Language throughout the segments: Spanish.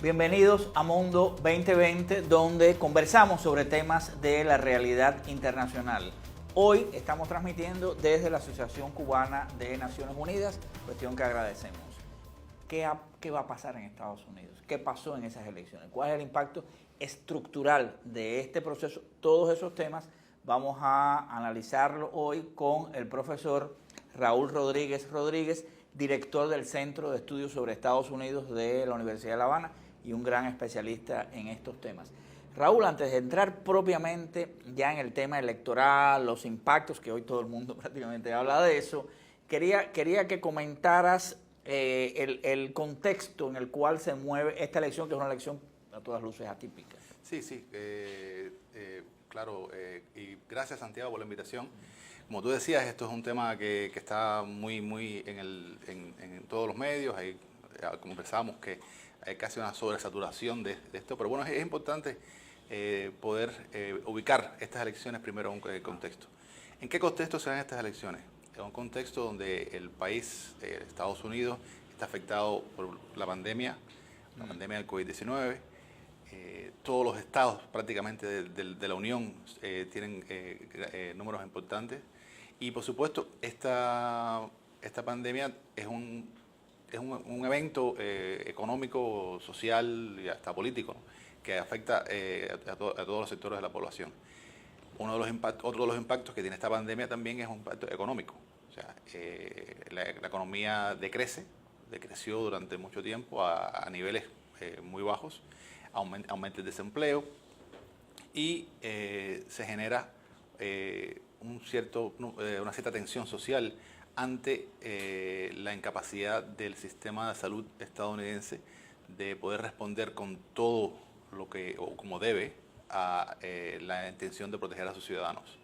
Bienvenidos a Mundo 2020, donde conversamos sobre temas de la realidad internacional. Hoy estamos transmitiendo desde la Asociación Cubana de Naciones Unidas, cuestión que agradecemos. ¿Qué va a pasar en Estados Unidos? ¿Qué pasó en esas elecciones? ¿Cuál es el impacto estructural de este proceso? Todos esos temas vamos a analizarlo hoy con el profesor Raúl Rodríguez, director del Centro de Estudios sobre Estados Unidos de la Universidad de La Habana y un gran especialista en estos temas. Raúl, antes de entrar propiamente ya en el tema electoral, los impactos, que hoy todo el mundo prácticamente habla de eso, quería que comentaras el contexto en el cual se mueve esta elección, que es una elección a todas luces atípica. Sí, claro, y gracias Santiago por la invitación. Como tú decías, esto es un tema que está muy en todos los medios. Ahí conversamos que hay casi una sobresaturación de esto, pero bueno, es importante poder ubicar estas elecciones primero en un contexto. ¿En qué contexto se dan estas elecciones? En un contexto donde el país, Estados Unidos, está afectado por la pandemia del COVID-19. Todos los estados prácticamente de la Unión tienen números importantes. Y por supuesto, esta pandemia es un evento económico, social y hasta político, ¿no?, que afecta a todos los sectores de la población. Otro de los impactos que tiene esta pandemia también es un impacto económico. O sea, la economía decreció durante mucho tiempo a niveles muy bajos, aumenta el desempleo y se genera una cierta tensión social ante la incapacidad del sistema de salud estadounidense de poder responder con todo lo que, o como debe, a la intención de proteger a sus ciudadanos.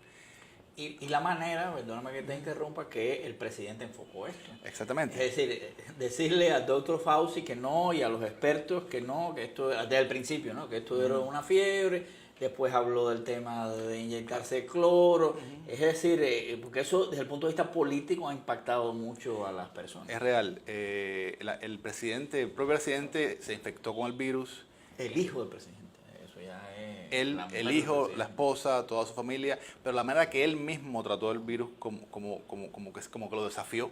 Y la manera, perdóname que te interrumpa, que el presidente enfocó esto. Exactamente. Es decir, decirle al doctor Fauci que no y a los expertos que no, que esto, desde el principio, ¿no?, que esto era una fiebre. Después habló del tema de inyectarse cloro. Es decir, porque eso desde el punto de vista político ha impactado mucho a las personas. Es real. El propio presidente se infectó con el virus. El hijo del presidente. Eso ya es... El hijo, la esposa, toda su familia, pero la manera que él mismo trató el virus como que lo desafió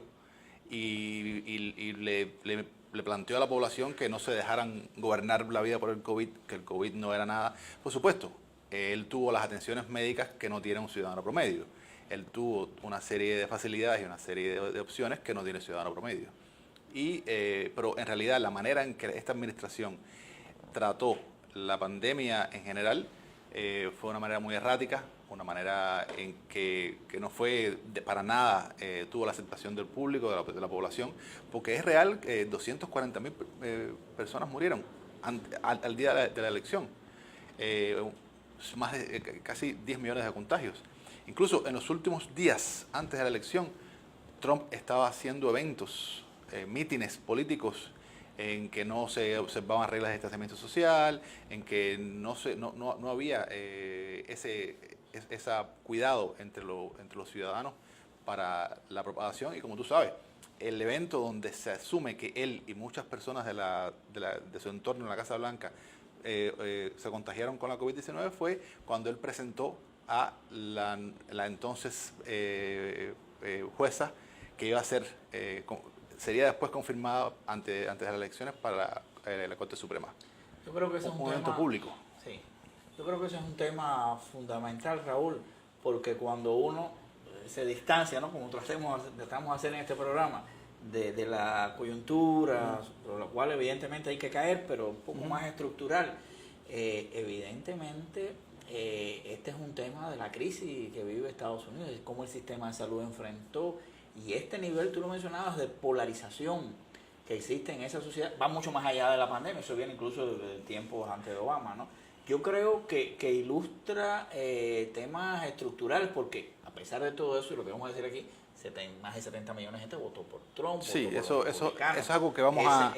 y le planteó a la población que no se dejaran gobernar la vida por el COVID, que el COVID no era nada. Por supuesto, él tuvo las atenciones médicas que no tiene un ciudadano promedio. Él tuvo una serie de facilidades y una serie de opciones que no tiene el ciudadano promedio. Pero en realidad la manera en que esta administración trató la pandemia en general fue una manera muy errática, una manera en que no fue para nada, tuvo la aceptación del público, de la población, porque es real que 240.000 personas murieron al día de la elección, más de casi 10 millones de contagios. Incluso en los últimos días antes de la elección, Trump estaba haciendo eventos, mítines políticos, en que no se observaban reglas de distanciamiento social, en que no había ese cuidado entre los ciudadanos para la propagación. Y como tú sabes, el evento donde se asume que él y muchas personas de su entorno en la Casa Blanca se contagiaron con la COVID-19 fue cuando él presentó a la entonces jueza que iba a ser... sería después confirmada antes de las elecciones para la Corte Suprema. Yo creo que ese es un evento tema público. Sí, yo creo que ese es un tema fundamental, Raúl, porque cuando uno se distancia, ¿no?, como tratamos de hacer en este programa, de la coyuntura, por lo cual evidentemente hay que caer, pero un poco más estructural, evidentemente este es un tema de la crisis que vive Estados Unidos, y cómo el sistema de salud enfrentó. Y este nivel, tú lo mencionabas, de polarización que existe en esa sociedad, va mucho más allá de la pandemia, eso viene incluso de tiempos antes de Obama, ¿no? Yo creo que ilustra temas estructurales, porque a pesar de todo eso, y lo que vamos a decir aquí, más de 70 millones de gente votó por Trump. Sí, eso es algo que vamos a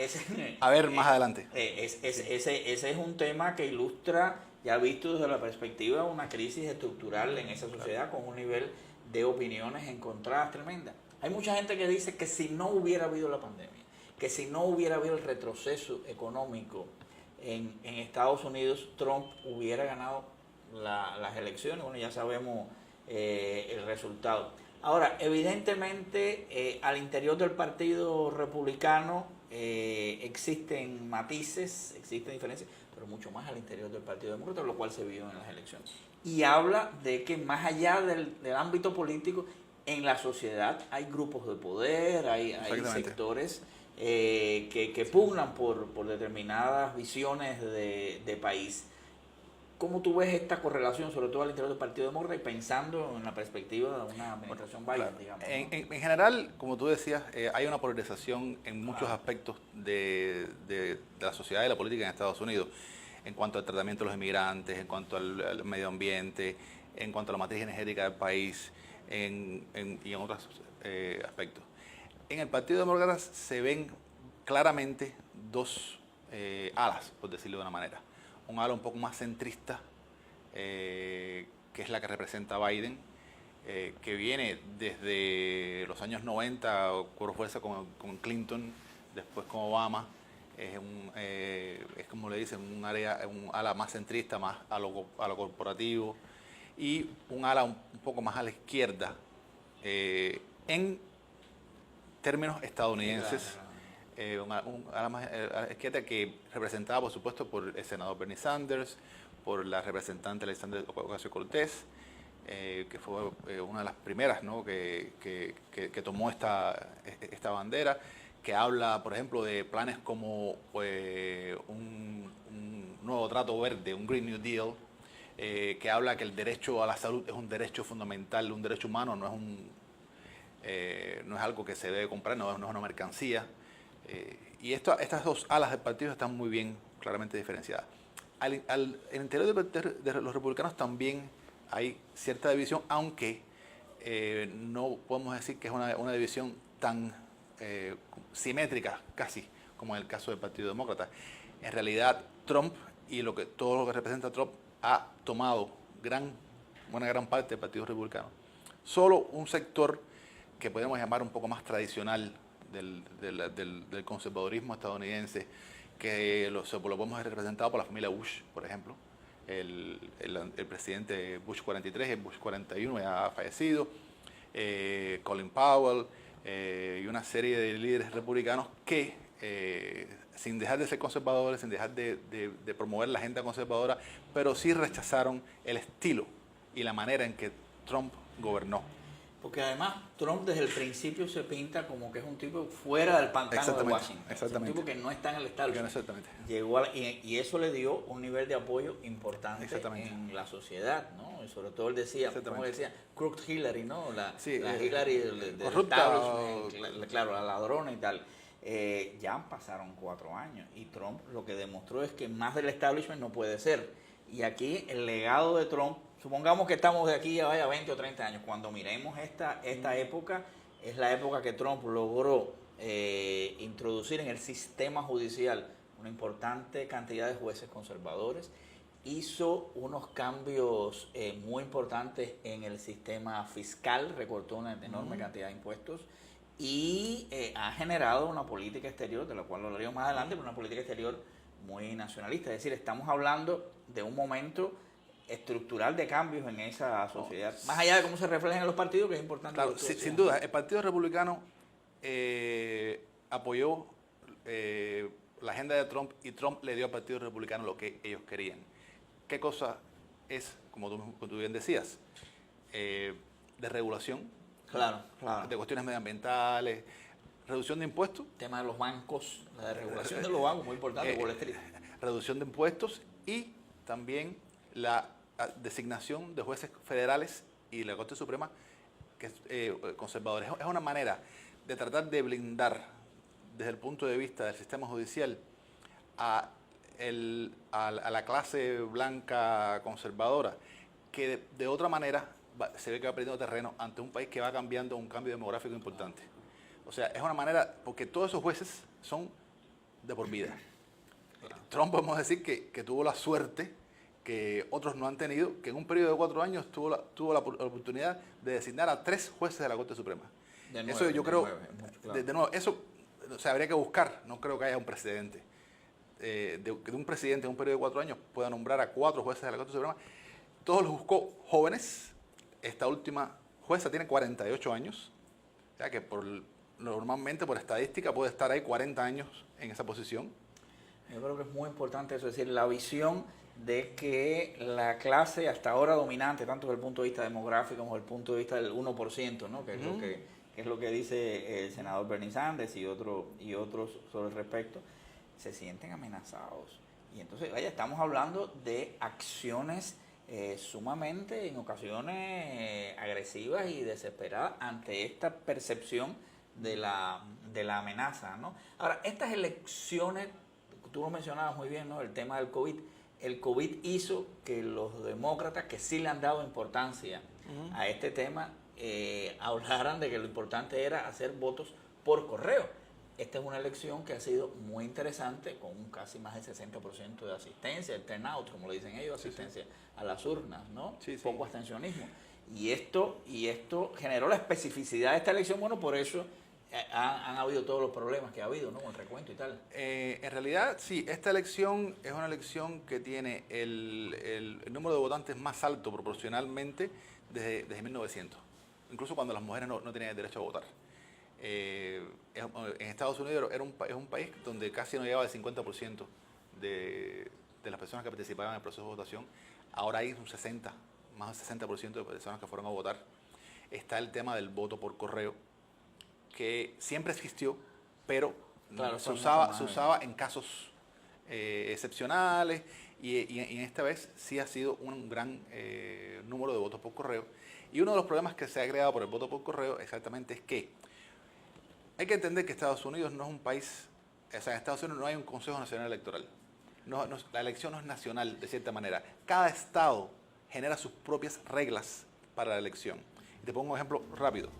ver más adelante. Ese es un tema que ilustra, ya visto desde la perspectiva de una crisis estructural en esa sociedad, con un nivel de opiniones encontradas tremenda. Hay mucha gente que dice que si no hubiera habido la pandemia, que si no hubiera habido el retroceso económico en Estados Unidos Trump hubiera ganado las elecciones. Bueno, ya sabemos el resultado. Ahora, evidentemente, al interior del Partido Republicano existen matices, existen diferencias, pero mucho más al interior del Partido Demócrata, lo cual se vio en las elecciones. Y habla de que más allá del ámbito político, en la sociedad hay grupos de poder, hay sectores que pugnan por determinadas visiones de país. ¿Cómo tú ves esta correlación, sobre todo al interior del Partido Demócrata y pensando en la perspectiva de una administración Biden, claro, digamos? ¿no? En general, como tú decías, hay una polarización en muchos aspectos de la sociedad y la política en Estados Unidos, en cuanto al tratamiento de los inmigrantes, en cuanto al medio ambiente, en cuanto a la matriz energética del país y en otros aspectos. En el Partido Demócrata se ven claramente dos alas, por decirlo de una manera. Un ala un poco más centrista, que es la que representa a Biden, que viene desde los años 90, por fuerza con Clinton, después con Obama. Es como le dicen, un ala más centrista, más a lo corporativo, y un ala un poco más a la izquierda, en términos estadounidenses. Un ala más a la izquierda que representada, por supuesto, por el senador Bernie Sanders, por la representante Alexandria Ocasio-Cortez, que fue una de las primeras, ¿no?, que tomó esta bandera, que habla, por ejemplo, de planes como un nuevo trato verde, un Green New Deal, que habla que el derecho a la salud es un derecho fundamental, un derecho humano, no es algo que se debe comprar, no es una mercancía. Y estas dos alas del partido están muy bien, claramente diferenciadas. En el interior de los republicanos también hay cierta división, aunque no podemos decir que es una división tan simétrica, casi, como en el caso del Partido Demócrata. En realidad, Trump y todo lo que representa Trump ha tomado una gran parte del Partido Republicano. Solo un sector que podemos llamar un poco más tradicional del conservadurismo estadounidense, que lo podemos ver representado por la familia Bush, por ejemplo. El presidente Bush 43, el Bush 41 ya ha fallecido, Colin Powell, y una serie de líderes republicanos que, sin dejar de ser conservadores, sin dejar de promover la agenda conservadora, pero sí rechazaron el estilo y la manera en que Trump gobernó. Porque además Trump desde el principio se pinta como que es un tipo fuera del pantano de Washington. Exactamente. Es un tipo que no está en el establishment. Exactamente. Llegó y eso le dio un nivel de apoyo importante en la sociedad, ¿no? Y sobre todo él decía, como decía, crooked Hillary, ¿no? La Hillary del establishment, claro, la ladrona y tal. Ya pasaron 4 años y Trump lo que demostró es que más del establishment no puede ser. Y aquí el legado de Trump, supongamos que estamos de aquí a 20 o 30 años, cuando miremos esta época, es la época que Trump logró introducir en el sistema judicial una importante cantidad de jueces conservadores, hizo unos cambios muy importantes en el sistema fiscal, recortó una enorme cantidad de impuestos y ha generado una política exterior, de la cual lo hablaremos más adelante, pero una política exterior muy nacionalista. Es decir, estamos hablando de un momento estructural de cambios en esa sociedad, más allá de cómo se reflejan en los partidos, que es importante. Claro, sin duda, el Partido Republicano apoyó la agenda de Trump y Trump le dio al Partido Republicano lo que ellos querían. ¿Qué cosa es, como tú bien decías, de regulación? Claro. De cuestiones medioambientales, reducción de impuestos. El tema de los bancos, la desregulación de los bancos, muy importante, Wall Street. Reducción de impuestos y también la designación de jueces federales y la Corte Suprema que conservadores. Es una manera de tratar de blindar desde el punto de vista del sistema judicial a la clase blanca conservadora, que de otra manera se ve que va perdiendo terreno ante un país que va cambiando, un cambio demográfico importante. O sea, es una manera, porque todos esos jueces son de por vida. Trump, podemos decir que tuvo la suerte que otros no han tenido, que en un periodo de 4 años tuvo la oportunidad de designar a 3 jueces de la Corte Suprema. Eso yo creo, de nuevo, eso, o sea, habría que buscar, no creo que haya un precedente. de un presidente en un periodo de 4 años pueda nombrar a 4 jueces de la Corte Suprema, todos los buscó jóvenes. Esta última jueza tiene 48 años, o sea que normalmente por estadística puede estar ahí 40 años en esa posición. Yo creo que es muy importante eso, es decir, la visión de que la clase hasta ahora dominante, tanto desde el punto de vista demográfico como desde el punto de vista del 1%, ¿no? que es lo que dice el senador Bernie Sanders y otros sobre el respecto, se sienten amenazados. Y entonces, vaya, estamos hablando de acciones sumamente, en ocasiones, agresivas y desesperadas ante esta percepción de la amenaza, ¿no? Ahora, estas elecciones, tú lo mencionabas muy bien, ¿no? El tema del COVID. El COVID hizo que los demócratas, que sí le han dado importancia a este tema, hablaran de que lo importante era hacer votos por correo. Esta es una elección que ha sido muy interesante, con casi más del 60% de asistencia, el turnout, como le dicen ellos, asistencia a las urnas, ¿no? Poco abstencionismo. Y esto generó la especificidad de esta elección, bueno, por eso han habido todos los problemas que ha habido, ¿no? Con el recuento y tal. En realidad, sí, esta elección es una elección que tiene el número de votantes más alto proporcionalmente desde 1900, incluso cuando las mujeres no tenían el derecho a votar. En Estados Unidos es un país donde casi no llegaba el 50% de las personas que participaban en el proceso de votación. Ahora hay un 60, más del 60% de personas que fueron a votar. Está el tema del voto por correo, que siempre existió, pero claro, se usaba en casos excepcionales y en esta vez sí ha sido un gran número de votos por correo. Y uno de los problemas que se ha creado por el voto por correo exactamente es que hay que entender que Estados Unidos no es un país, o sea, en Estados Unidos no hay un Consejo Nacional Electoral. La elección no es nacional, de cierta manera. Cada estado genera sus propias reglas para la elección. Y te pongo un ejemplo rápido.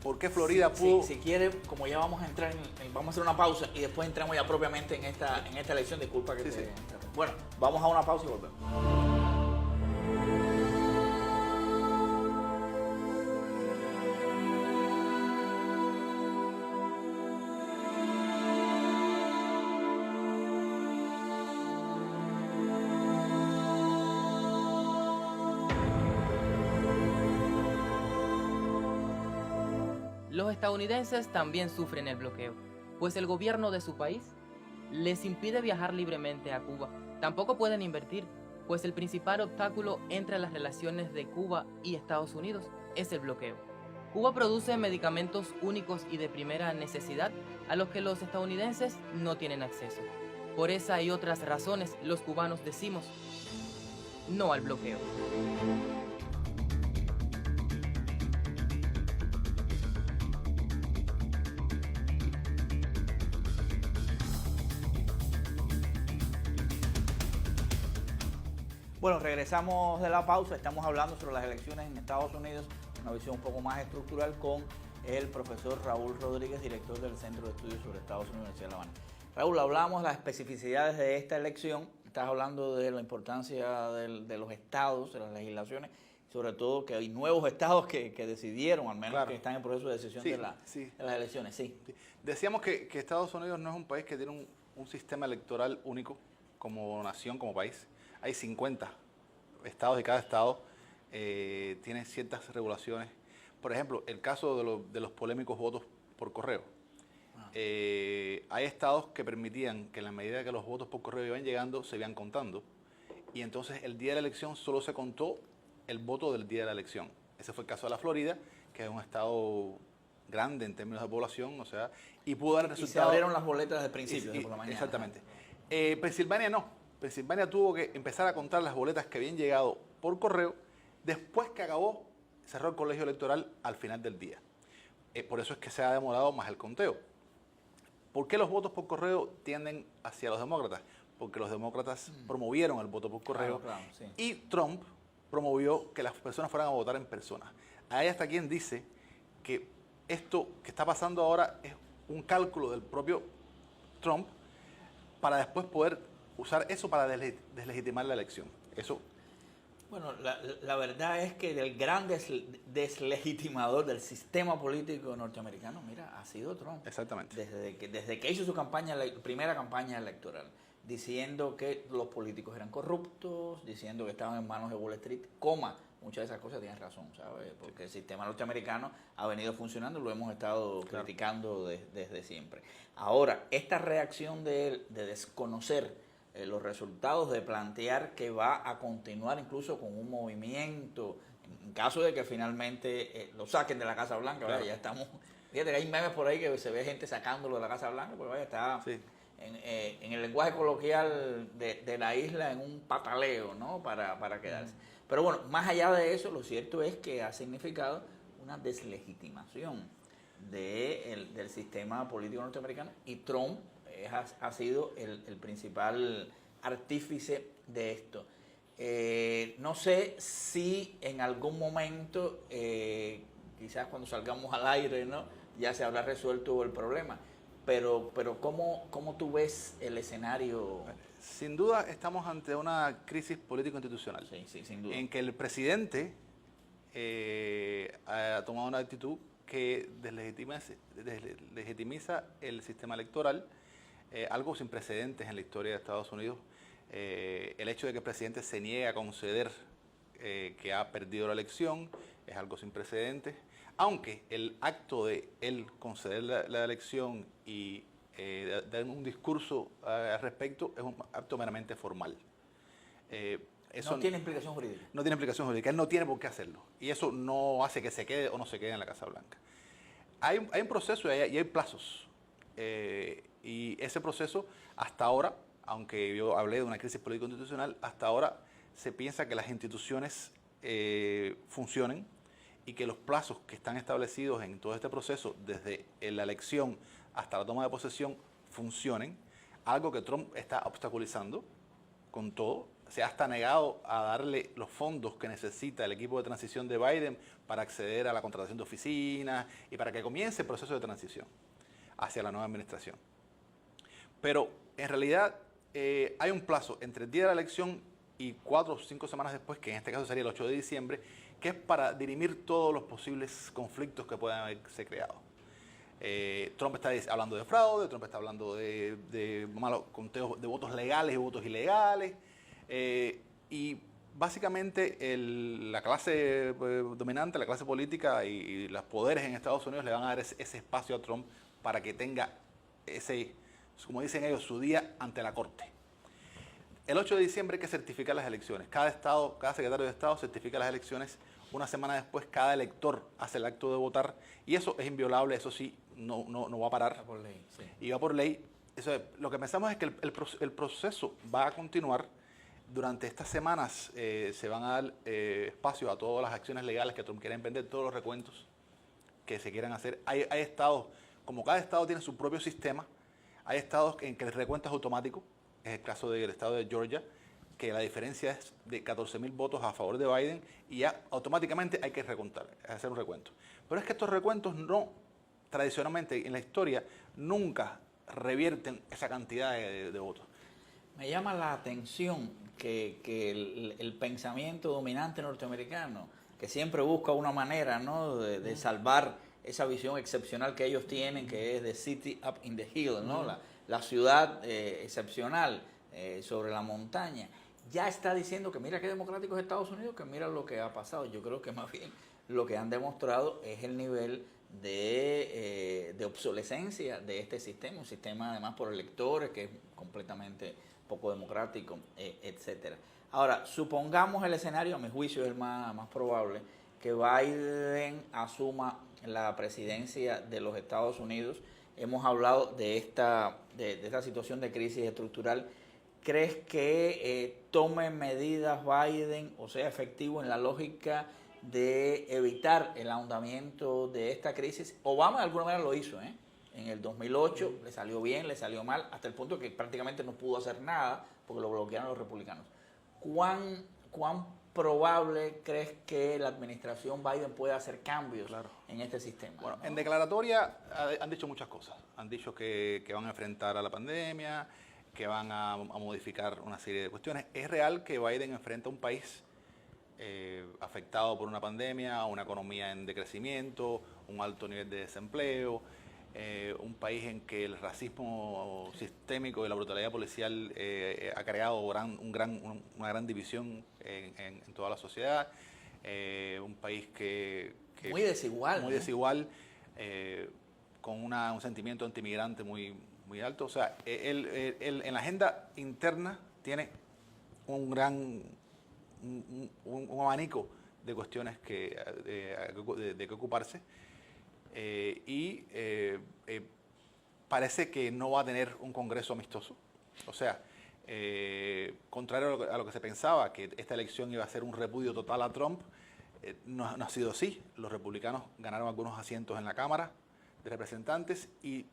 ¿Por qué Florida pudo...? Si quiere, como ya vamos a entrar, vamos a hacer una pausa y después entramos ya propiamente en esta elección. Disculpa que te... Bueno, vamos a una pausa y volvemos. Los estadounidenses también sufren el bloqueo, pues el gobierno de su país les impide viajar libremente a Cuba. Tampoco pueden invertir, pues el principal obstáculo entre las relaciones de Cuba y Estados Unidos es el bloqueo. Cuba produce medicamentos únicos y de primera necesidad a los que los estadounidenses no tienen acceso. Por esa y otras razones, los cubanos decimos no al bloqueo. Bueno, regresamos de la pausa, estamos hablando sobre las elecciones en Estados Unidos, una visión un poco más estructural con el profesor Raúl Rodríguez, director del Centro de Estudios sobre Estados Unidos, Universidad de La Habana. Raúl, hablamos de las especificidades de esta elección, estás hablando de la importancia de los estados, de las legislaciones, sobre todo que hay nuevos estados que decidieron, al menos claro, que están en proceso de decisión de las elecciones. Sí. Decíamos que Estados Unidos no es un país que tiene un sistema electoral único como nación, como país. Hay 50 estados y cada estado tiene ciertas regulaciones. Por ejemplo, el caso de los polémicos votos por correo. Hay estados que permitían que en la medida que los votos por correo iban llegando, se iban contando. Y entonces el día de la elección solo se contó el voto del día de la elección. Ese fue el caso de la Florida, que es un estado grande en términos de población, o sea, y pudo dar el resultado. Y se abrieron las boletas desde el principio, por la mañana. Exactamente. Pensilvania no. Pensilvania tuvo que empezar a contar las boletas que habían llegado por correo después que cerró el colegio electoral al final del día. Por eso es que se ha demorado más el conteo. ¿Por qué los votos por correo tienden hacia los demócratas? Porque los demócratas promovieron el voto por correo y Trump promovió que las personas fueran a votar en persona. Hay hasta quien dice que esto que está pasando ahora es un cálculo del propio Trump para después poder usar eso para deslegitimar la elección. Eso. Bueno, la verdad es que el gran deslegitimador del sistema político norteamericano, mira, ha sido Trump. Exactamente. Desde que hizo su primera campaña electoral. diciendo que los políticos eran corruptos, diciendo que estaban en manos de Wall Street, muchas de esas cosas tienen razón, ¿sabes? Porque el sistema norteamericano ha venido funcionando, lo hemos estado criticando desde siempre. Ahora, esta reacción de él de desconocer los resultados, de plantear que va a continuar incluso con un movimiento, en caso de que finalmente lo saquen de la Casa Blanca, ¿verdad? Ya estamos, fíjate que hay memes por ahí que se ve gente sacándolo de la Casa Blanca, porque vaya, está en el lenguaje coloquial de la isla en un pataleo, ¿no? Para quedarse. Pero bueno, más allá de eso, lo cierto es que ha significado una deslegitimación del sistema político norteamericano, y Trump ha sido el principal artífice de esto. No sé si en algún momento, quizás cuando salgamos al aire, ¿no?, ya se habrá resuelto el problema, pero ¿cómo tú ves el escenario? Sin duda estamos ante una crisis político-institucional, Sí, sin duda. en que el presidente ha tomado una actitud que deslegitimiza el sistema electoral, algo sin precedentes en la historia de Estados Unidos. El hecho de que el presidente se niegue a conceder que ha perdido la elección es algo sin precedentes, aunque el acto de él conceder la elección y dar un discurso al respecto es un acto meramente formal. Eso no tiene implicación jurídica. No tiene implicación jurídica, él no tiene por qué hacerlo. Y eso no hace que se quede o no se quede en la Casa Blanca. Hay un proceso y hay plazos. Y ese proceso, hasta ahora, aunque yo hablé de una crisis político-institucional, hasta ahora se piensa que las instituciones funcionen y que los plazos que están establecidos en todo este proceso, desde la elección hasta la toma de posesión, funcionen, algo que Trump está obstaculizando con todo. Se ha hasta negado a darle los fondos que necesita el equipo de transición de Biden para acceder a la contratación de oficinas y para que comience el proceso de transición hacia la nueva administración. Pero en realidad hay un plazo entre el día de la elección y 4 o 5 semanas después, que en este caso sería el 8 de diciembre, que es para dirimir todos los posibles conflictos que puedan haberse creado. Trump está hablando de fraude, Trump está hablando de malos conteos de votos legales y votos ilegales, y básicamente la clase dominante, la clase política y los poderes en Estados Unidos le van a dar ese espacio a Trump para que tenga ese, como dicen ellos, su día ante la corte. El 8 de diciembre hay que certificar las elecciones. Cada secretario de Estado certifica las elecciones. Una semana después, cada elector hace el acto de votar. Y eso es inviolable, eso sí, no va a parar. Va por ley, sí. Y va por ley. Lo que pensamos es que el proceso va a continuar. Durante estas semanas se van a dar espacio a todas las acciones legales que Trump quiera emprender, todos los recuentos que se quieran hacer. Hay estados, como cada estado tiene su propio sistema, hay estados en que el recuento es automático. Es el caso del estado de Georgia, que la diferencia es de 14,000 votos a favor de Biden y ya automáticamente hay que recontar, hacer un recuento. Pero es que estos recuentos tradicionalmente en la historia, nunca revierten esa cantidad de votos. Me llama la atención que el pensamiento dominante norteamericano, que siempre busca una manera, ¿no?, de salvar esa visión excepcional que ellos tienen, que es de City Up in the Hill, ¿no?, la ciudad excepcional sobre la montaña, ya está diciendo que mira qué democrático es Estados Unidos, que mira lo que ha pasado. Yo creo que más bien lo que han demostrado es el nivel de obsolescencia de este sistema, un sistema además por electores que es completamente poco democrático, etcétera. Ahora, supongamos el escenario, a mi juicio es el más probable, que Biden asuma la presidencia de los Estados Unidos. Hemos hablado de esta situación de crisis estructural. ¿Crees que tome medidas Biden o sea efectivo en la lógica de evitar el ahondamiento de esta crisis? Obama de alguna manera lo hizo, en el 2008, le salió bien, le salió mal, hasta el punto que prácticamente no pudo hacer nada porque lo bloquearon los republicanos. ¿Cuán probable crees que la administración Biden pueda hacer cambios en este sistema? Bueno, ¿no? En declaratoria han dicho muchas cosas. Han dicho que van a enfrentar a la pandemia, que van a modificar una serie de cuestiones. Es real que Biden enfrenta a un país afectado por una pandemia, una economía en decrecimiento, un alto nivel de desempleo. un país en que el racismo sistémico y la brutalidad policial ha creado una gran división en toda la sociedad, un país que muy desigual, muy desigual, con un sentimiento antimigrante muy alto. O sea, él en la agenda interna tiene un abanico de cuestiones de que ocuparse, y parece que no va a tener un Congreso amistoso. O sea, contrario a lo que se pensaba, que esta elección iba a ser un repudio total a Trump, no ha sido así. Los republicanos ganaron algunos asientos en la Cámara de Representantes y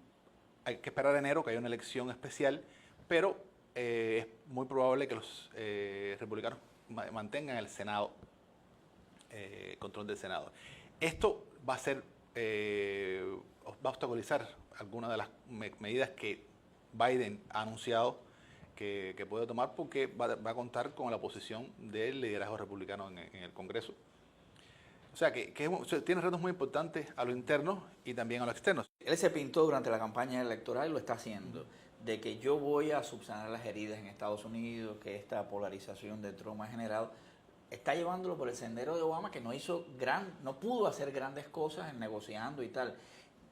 hay que esperar enero, que haya una elección especial, pero es muy probable que los republicanos mantengan el Senado, control del Senado. Esto va a obstaculizar algunas de las medidas que Biden ha anunciado que puede tomar, porque va a contar con la oposición del liderazgo republicano en el Congreso. O sea, que tiene retos muy importantes a lo interno y también a lo externo. Él se pintó durante la campaña electoral, y lo está haciendo, de que yo voy a subsanar las heridas en Estados Unidos, que esta polarización de Trump ha generado. Está llevándolo por el sendero de Obama, que no pudo hacer grandes cosas en negociando y tal,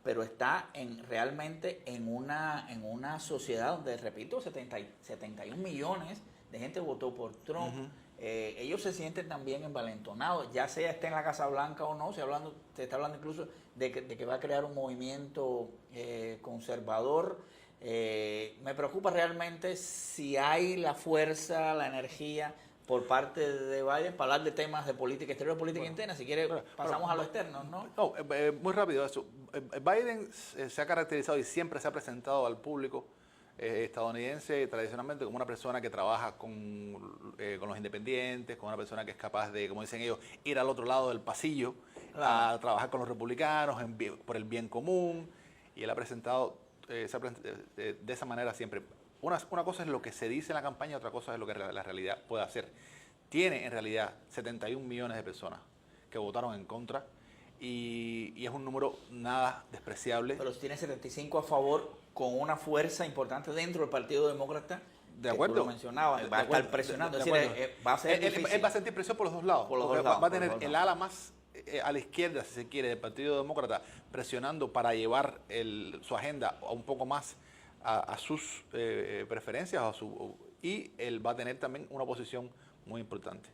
pero está realmente en una sociedad donde, repito, 71 millones de gente votó por Trump. Ellos se sienten también envalentonados, ya sea esté en la Casa Blanca o no. Se está hablando incluso de que va a crear un movimiento conservador. Me preocupa realmente si hay la fuerza, la energía por parte de Biden para hablar de temas de política exterior, política interna. Si quiere, pasamos a lo externo, ¿no? No, muy rápido eso. Biden se ha caracterizado y siempre se ha presentado al público estadounidense tradicionalmente como una persona que trabaja con los independientes, como una persona que es capaz de, como dicen ellos, ir al otro lado del pasillo, a trabajar con los republicanos por el bien común, y él ha presentado de esa manera siempre. Una cosa es lo que se dice en la campaña, otra cosa es lo que la realidad puede hacer. Tiene en realidad 71 millones de personas que votaron en contra, y es un número nada despreciable. Pero tiene 75 a favor, con una fuerza importante dentro del Partido Demócrata. De acuerdo. Tú lo mencionabas, va a estar presionando. Es decir, va a ser él va a sentir presión por los dos lados. Va a tener el ala más a la izquierda, si se quiere, del Partido Demócrata, presionando para llevar su agenda un poco más a sus preferencias, y él va a tener también una posición muy importante.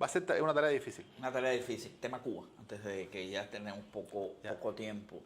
Va a ser una tarea difícil. Una tarea difícil. Tema Cuba, antes de que ya tenemos poco tiempo.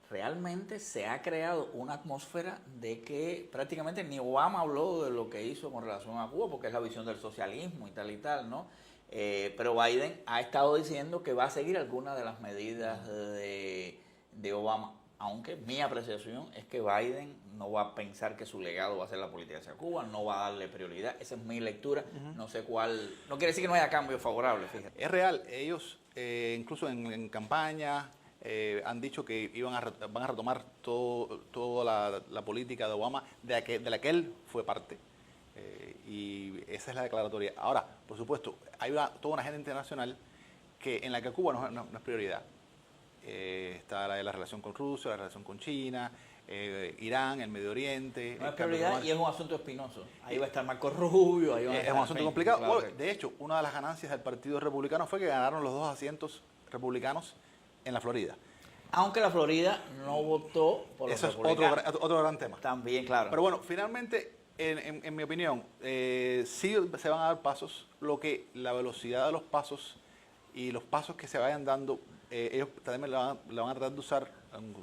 Realmente se ha creado una atmósfera de que prácticamente ni Obama habló de lo que hizo con relación a Cuba, porque es la visión del socialismo y tal, ¿no? Pero Biden ha estado diciendo que va a seguir algunas de las medidas de Obama, aunque mi apreciación es que Biden no va a pensar que su legado va a ser la política hacia Cuba, no va a darle prioridad. Esa es mi lectura. No sé cuál. No quiere decir que no haya cambio favorable, fíjate. Es real. Ellos, incluso en campaña, han dicho que van a retomar toda la política de Obama, de la que él fue parte. Y esa es la declaratoria. Ahora, por supuesto, hay toda una agenda internacional en la que Cuba no es prioridad. Está la relación con Rusia, la relación con China, Irán, el Medio Oriente. No es prioridad, y es un asunto espinoso. Ahí va a estar Marco Rubio. Es un asunto complicado. Claro. De hecho, una de las ganancias del Partido Republicano fue que ganaron los 2 asientos republicanos en la Florida. Aunque la Florida no votó por los republicanos. Eso es otro gran tema. También, claro. Pero bueno, finalmente, en mi opinión, sí se van a dar pasos. La velocidad de los pasos y los pasos que se vayan dando, ellos también la van a tratar de usar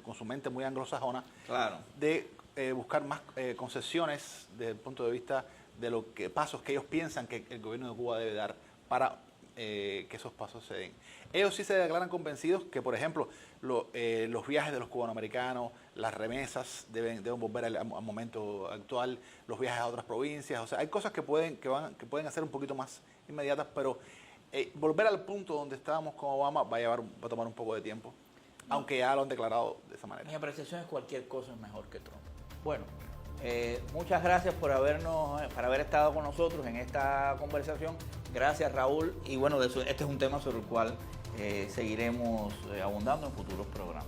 con su mente muy anglosajona, claro, de buscar más concesiones desde el punto de vista de pasos que ellos piensan que el gobierno de Cuba debe dar para que esos pasos se den. Ellos sí se declaran convencidos que, por ejemplo, los viajes de los cubanoamericanos, las remesas deben volver al momento actual, los viajes a otras provincias. O sea, hay cosas que pueden hacer un poquito más inmediatas, pero volver al punto donde estábamos con Obama va a tomar un poco de tiempo, aunque ya lo han declarado de esa manera. Mi apreciación es cualquier cosa es mejor que Trump. Bueno, muchas gracias por haber estado con nosotros en esta conversación. Gracias, Raúl. Y bueno, este es un tema sobre el cual seguiremos abundando en futuros programas.